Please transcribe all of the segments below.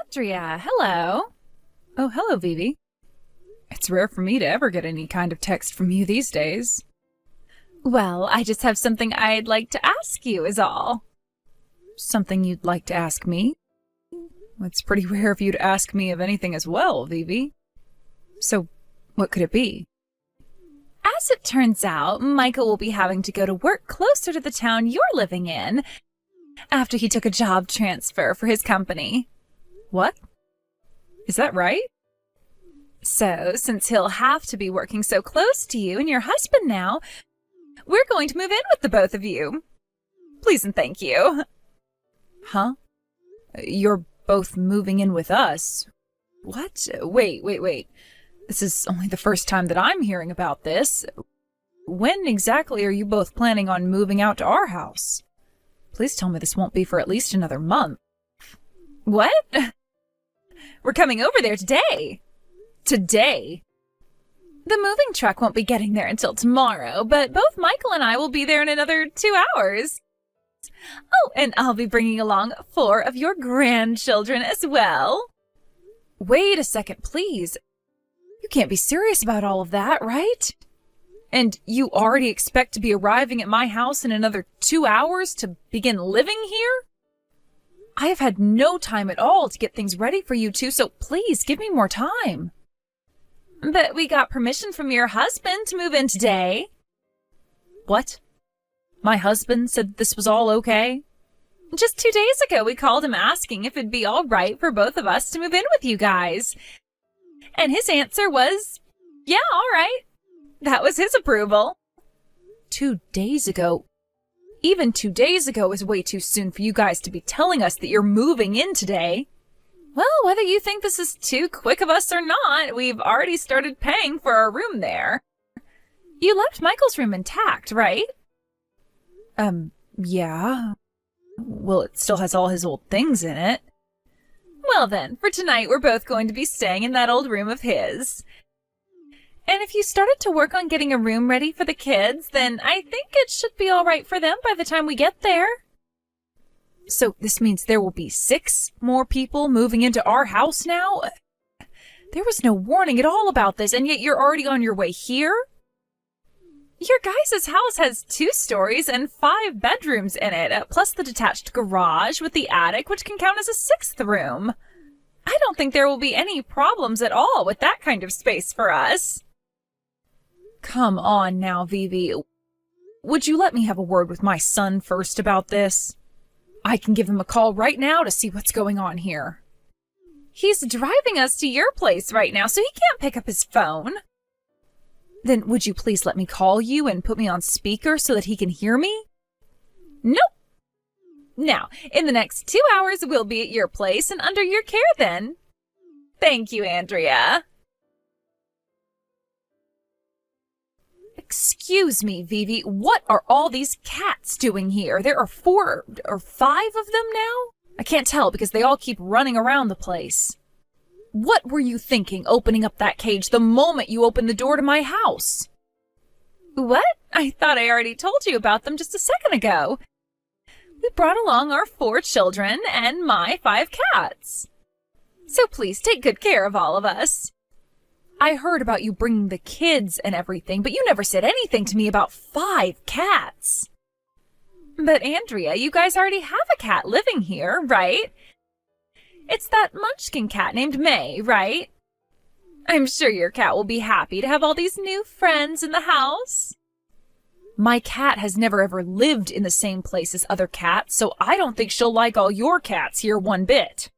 Andrea, hello. Oh, hello, Vivi. It's rare for me to ever get any kind of text from you these days. Well, I just have something I'd like to ask you, is all. Something you'd like to ask me? It's pretty rare of you to ask me of anything as well, Vivi. So, what could it be? As it turns out, Michael will be having to go to work closer to the town you're living in after he took a job transfer for his company. What? Is that right? So, since he'll have to be working so close to you and your husband now, we're going to move in with the both of you. Please and thank you. Huh? You're both moving in with us? What? Wait. This is only the first time that I'm hearing about this. When exactly are you both planning on moving out to our house? Please tell me this won't be for at least another month. What? We're coming over there today. Today? The moving truck won't be getting there until tomorrow, but both Michael and I will be there in another 2 hours. Oh, and I'll be bringing along 4 of your grandchildren as well. Wait a second, please. You can't be serious about all of that, right? And you already expect to be arriving at my house in another 2 hours to begin living here? I have had no time at all to get things ready for you two, so please give me more time. But we got permission from your husband to move in today. What? My husband said this was all okay? Just 2 days ago, we called him asking if it'd be all right for both of us to move in with you guys. And his answer was, yeah, all right. That was his approval. 2 days ago? Even 2 days ago is way too soon for you guys to be telling us that you're moving in today. Well, whether you think this is too quick of us or not, we've already started paying for our room there. You left Michael's room intact, right? Yeah. Well, it still has all his old things in it. Well then, for tonight we're both going to be staying in that old room of his. And if you started to work on getting a room ready for the kids, then I think it should be all right for them by the time we get there. So this means there will be 6 more people moving into our house now? There was no warning at all about this, and yet you're already on your way here? Your guys' house has 2 stories and 5 bedrooms in it, plus the detached garage with the attic, which can count as a 6th room. I don't think there will be any problems at all with that kind of space for us. Come on now, Vivi. Would you let me have a word with my son first about this? I can give him a call right now to see what's going on here. He's driving us to your place right now, so he can't pick up his phone. Then would you please let me call you and put me on speaker so that he can hear me? Nope. Now, in the next 2 hours, we'll be at your place and under your care then. Thank you, Andrea. Excuse me, Vivi, what are all these cats doing here? There are 4 or 5 of them now? I can't tell because they all keep running around the place. What were you thinking opening up that cage the moment you opened the door to my house? What? I thought I already told you about them just a second ago. We brought along our 4 children and my 5 cats. So please take good care of all of us. I heard about you bringing the kids and everything, but you never said anything to me about 5 cats. But Andrea, you guys already have a cat living here, right? It's that munchkin cat named May, right? I'm sure your cat will be happy to have all these new friends in the house. My cat has never ever lived in the same place as other cats, so I don't think she'll like all your cats here one bit.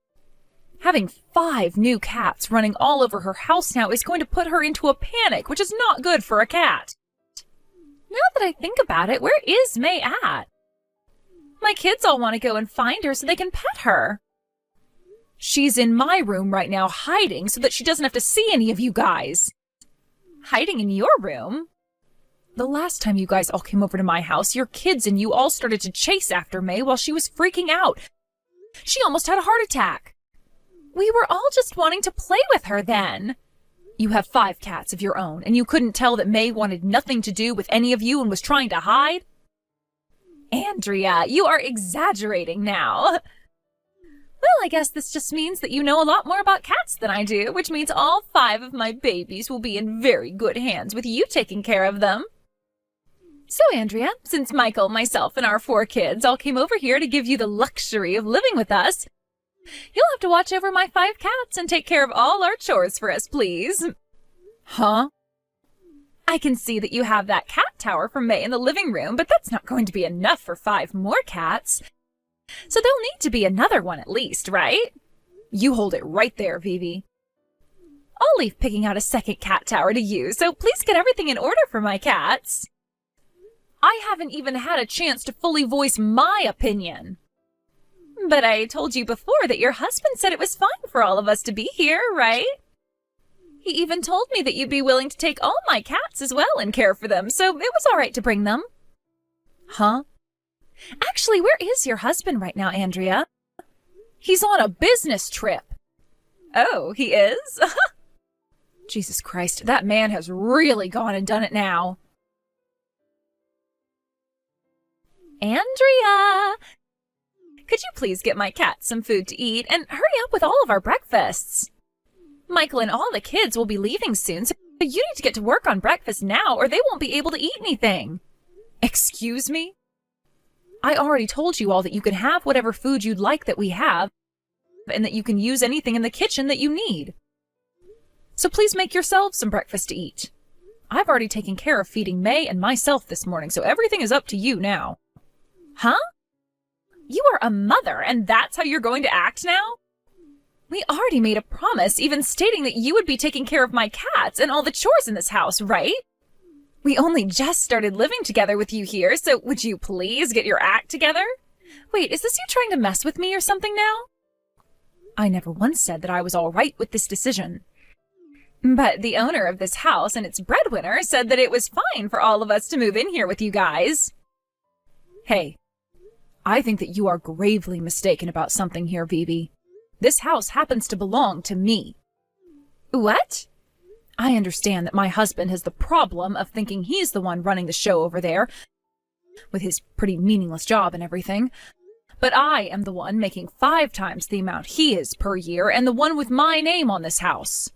Having 5 new cats running all over her house now is going to put her into a panic, which is not good for a cat. Now that I think about it, where is May at? My kids all want to go and find her so they can pet her. She's in my room right now hiding so that she doesn't have to see any of you guys. Hiding in your room? The last time you guys all came over to my house, your kids and you all started to chase after May while she was freaking out. She almost had a heart attack. We were all just wanting to play with her then. You have 5 cats of your own, and you couldn't tell that May wanted nothing to do with any of you and was trying to hide? Andrea, you are exaggerating now. Well, I guess this just means that you know a lot more about cats than I do, which means all 5 of my babies will be in very good hands with you taking care of them. So, Andrea, since Michael, myself, and our 4 kids all came over here to give you the luxury of living with us, you'll have to watch over my 5 cats and take care of all our chores for us, please. Huh? I can see that you have that cat tower for May in the living room, but that's not going to be enough for 5 more cats. So there'll need to be another one at least, right? You hold it right there, Vivi. I'll leave picking out a second cat tower to you, so please get everything in order for my cats. I haven't even had a chance to fully voice my opinion. But I told you before that your husband said it was fine for all of us to be here, right? He even told me that you'd be willing to take all my cats as well and care for them, so it was all right to bring them. Huh? Actually, where is your husband right now, Andrea? He's on a business trip. Oh, he is? Jesus Christ, that man has really gone and done it now. Andrea! Could you please get my cats some food to eat and hurry up with all of our breakfasts? Michael and all the kids will be leaving soon, so you need to get to work on breakfast now or they won't be able to eat anything. Excuse me? I already told you all that you can have whatever food you'd like that we have, and that you can use anything in the kitchen that you need. So please make yourselves some breakfast to eat. I've already taken care of feeding May and myself this morning, so everything is up to you now. Huh? You are a mother, and that's how you're going to act now? We already made a promise, even stating that you would be taking care of my cats and all the chores in this house, right? We only just started living together with you here, so would you please get your act together? Wait, is this you trying to mess with me or something now? I never once said that I was all right with this decision. But the owner of this house and its breadwinner said that it was fine for all of us to move in here with you guys. Hey, I think that you are gravely mistaken about something here, Vivi. This house happens to belong to me. What? I understand that my husband has the problem of thinking he's the one running the show over there, with his pretty meaningless job and everything. But I am the one making 5 times the amount he is per year, and the one with my name on this house.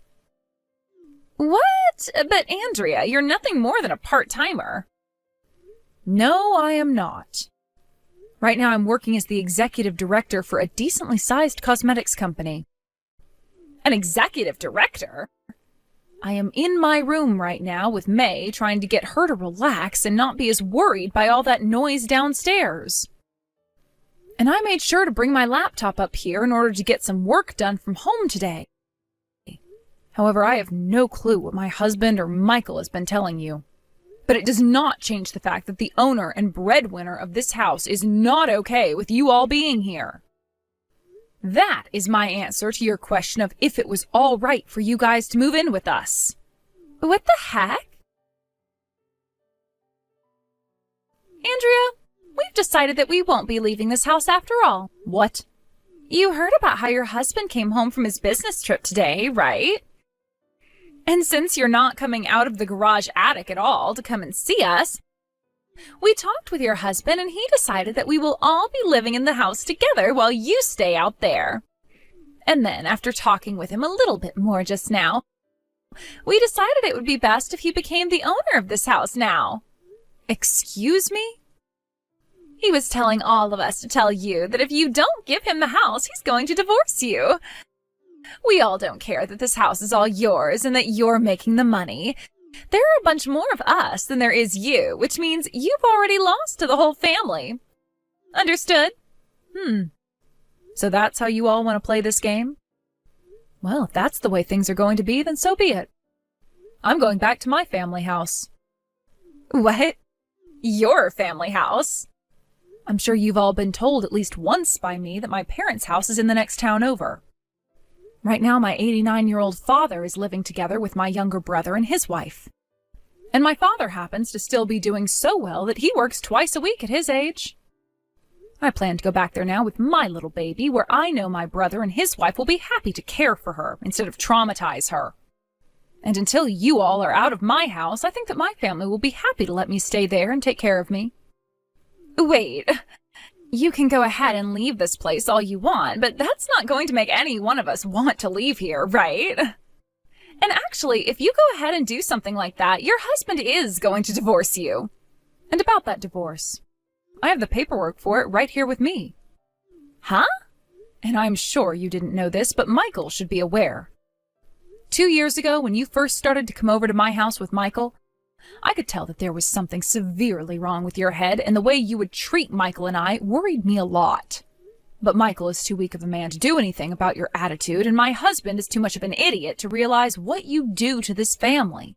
What? But Andrea, you're nothing more than a part-timer. No, I am not. Right now I'm working as the executive director for a decently sized cosmetics company. An executive director? I am in my room right now with May, trying to get her to relax and not be as worried by all that noise downstairs. And I made sure to bring my laptop up here in order to get some work done from home today. However, I have no clue what my husband or Michael has been telling you. But it does not change the fact that the owner and breadwinner of this house is not okay with you all being here. That is my answer to your question of if it was all right for you guys to move in with us. What the heck? Andrea, we've decided that we won't be leaving this house after all. What? You heard about how your husband came home from his business trip today, right? And since you're not coming out of the garage attic at all to come and see us, we talked with your husband and he decided that we will all be living in the house together while you stay out there. And then, after talking with him a little bit more just now, we decided it would be best if he became the owner of this house now. Excuse me? He was telling all of us to tell you that if you don't give him the house, he's going to divorce you. We all don't care that this house is all yours and that you're making the money. There are a bunch more of us than there is you, which means you've already lost to the whole family. Understood? So that's how you all want to play this game? Well, if that's the way things are going to be, then so be it. I'm going back to my family house. What? Your family house? I'm sure you've all been told at least once by me that my parents' house is in the next town over. Right now, my 89-year-old father is living together with my younger brother and his wife. And my father happens to still be doing so well that he works twice a week at his age. I plan to go back there now with my little baby, where I know my brother and his wife will be happy to care for her instead of traumatize her. And until you all are out of my house, I think that my family will be happy to let me stay there and take care of me. Wait, You can go ahead and leave this place all you want, but that's not going to make any one of us want to leave here, right? And actually, if you go ahead and do something like that, your husband is going to divorce you. And about that divorce, I have the paperwork for it right here with me. Huh? And I'm sure you didn't know this, but Michael should be aware. 2 years ago, when you first started to come over to my house with Michael, I could tell that there was something severely wrong with your head, and the way you would treat Michael and I worried me a lot. But Michael is too weak of a man to do anything about your attitude, and my husband is too much of an idiot to realize what you do to this family.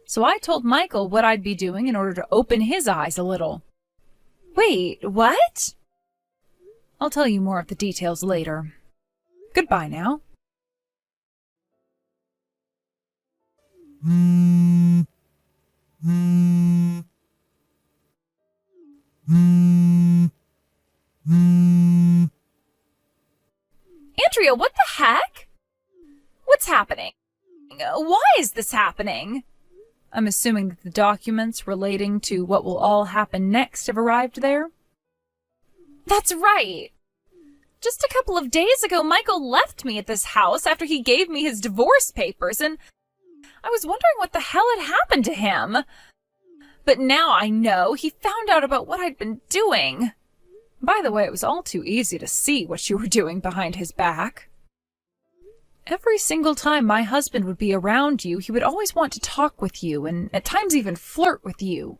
So I told Michael what I'd be doing in order to open his eyes a little. Wait, what? I'll tell you more of the details later. Goodbye now. Andrea, what the heck? What's happening? Why is this happening? I'm assuming that the documents relating to what will all happen next have arrived there? That's right. Just a couple of days ago, Michael left me at this house after he gave me his divorce papers, and I was wondering what the hell had happened to him. But now I know he found out about what I'd been doing. By the way, it was all too easy to see what you were doing behind his back. Every single time my husband would be around you, he would always want to talk with you and at times even flirt with you.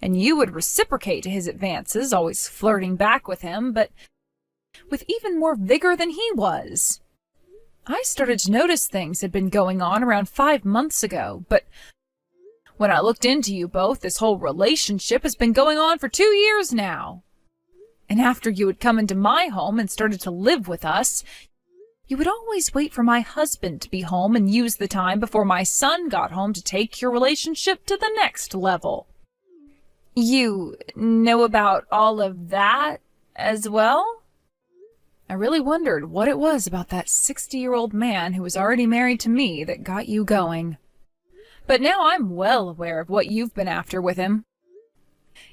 And you would reciprocate to his advances, always flirting back with him, but with even more vigor than he was. I started to notice things had been going on around 5 months ago, but when I looked into you both, this whole relationship has been going on for 2 years now. And after you had come into my home and started to live with us, you would always wait for my husband to be home and use the time before my son got home to take your relationship to the next level. You know about all of that as well? I really wondered what it was about that 60-year-old man who was already married to me that got you going. But now I'm well aware of what you've been after with him.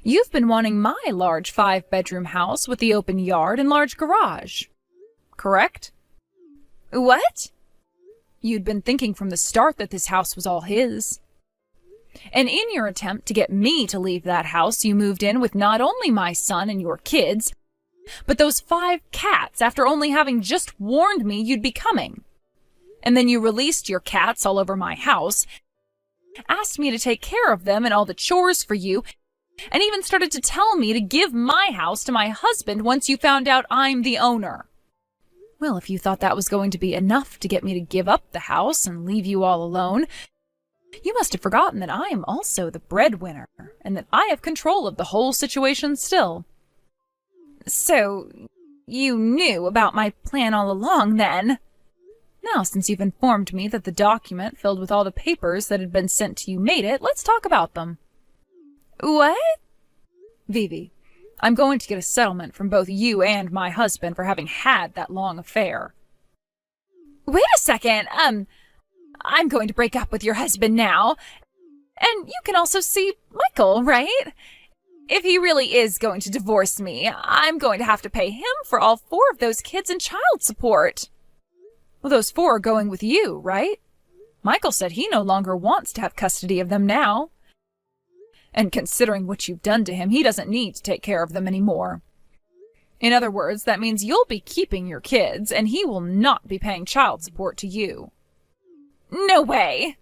You've been wanting my large 5-bedroom house with the open yard and large garage. Correct? What? You'd been thinking from the start that this house was all his. And in your attempt to get me to leave that house, you moved in with not only my son and your kids, but those 5 cats after only having just warned me you'd be coming. And then you released your cats all over my house, asked me to take care of them and all the chores for you, and even started to tell me to give my house to my husband once you found out I'm the owner. Well, if you thought that was going to be enough to get me to give up the house and leave you all alone, you must have forgotten that I am also the breadwinner, and that I have control of the whole situation still. So, you knew about my plan all along, then? Now, since you've informed me that the document filled with all the papers that had been sent to you made it, let's talk about them. What? Vivi, I'm going to get a settlement from both you and my husband for having had that long affair. Wait a second, I'm going to break up with your husband now. And you can also see Michael, right? If he really is going to divorce me, I'm going to have to pay him for all 4 of those kids in child support. Well, those 4 are going with you, right? Michael said he no longer wants to have custody of them now. And considering what you've done to him, he doesn't need to take care of them anymore. In other words, that means you'll be keeping your kids, and he will not be paying child support to you. No way!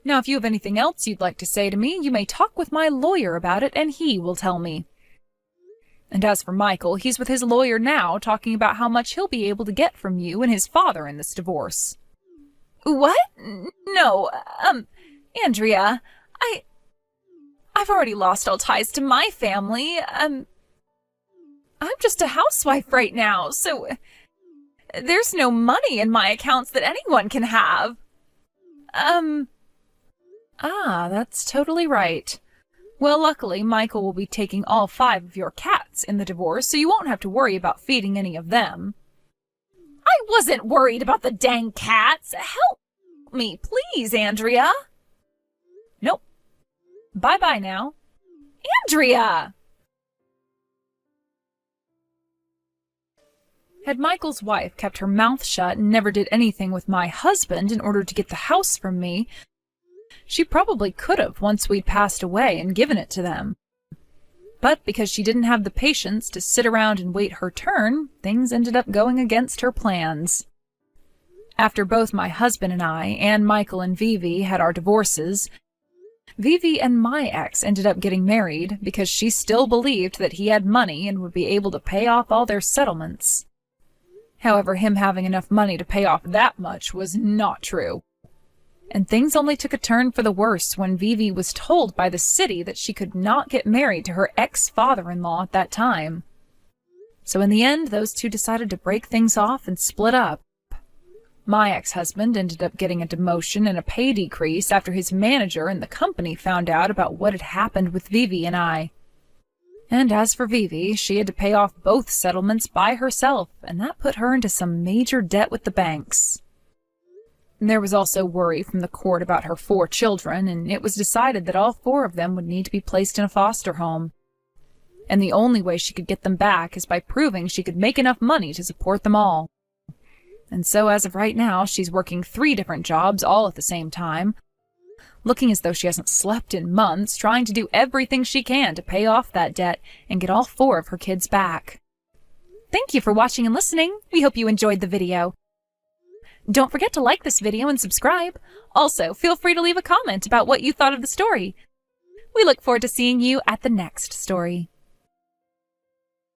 Now, if you have anything else you'd like to say to me, you may talk with my lawyer about it, and he will tell me. And as for Michael, he's with his lawyer now, talking about how much he'll be able to get from you and his father in this divorce. What? No, Andrea, I've already lost all ties to my family. I'm just a housewife right now, so there's no money in my accounts that anyone can have. That's totally right. Well, luckily, Michael will be taking all 5 of your cats in the divorce, so you won't have to worry about feeding any of them. I wasn't worried about the dang cats. Help me, please, Andrea. Nope. Bye-bye now. Andrea! Had Michael's wife kept her mouth shut and never did anything with my husband in order to get the house from me, she probably could have once we'd passed away and given it to them. But because she didn't have the patience to sit around and wait her turn, things ended up going against her plans. After both my husband and I, and Michael and Vivi, had our divorces, Vivi and my ex ended up getting married because she still believed that he had money and would be able to pay off all their settlements. However, him having enough money to pay off that much was not true. And things only took a turn for the worse when Vivi was told by the city that she could not get married to her ex-father-in-law at that time. So in the end, those two decided to break things off and split up. My ex-husband ended up getting a demotion and a pay decrease after his manager and the company found out about what had happened with Vivi and I. And as for Vivi, she had to pay off both settlements by herself, and that put her into some major debt with the banks. There was also worry from the court about her 4 children, and it was decided that all 4 of them would need to be placed in a foster home. And the only way she could get them back is by proving she could make enough money to support them all. And so as of right now, she's working 3 different jobs all at the same time, looking as though she hasn't slept in months, trying to do everything she can to pay off that debt and get all 4 of her kids back. Thank you for watching and listening. We hope you enjoyed the video. Don't forget to like this video and subscribe. Also, feel free to leave a comment about what you thought of the story. We look forward to seeing you at the next story.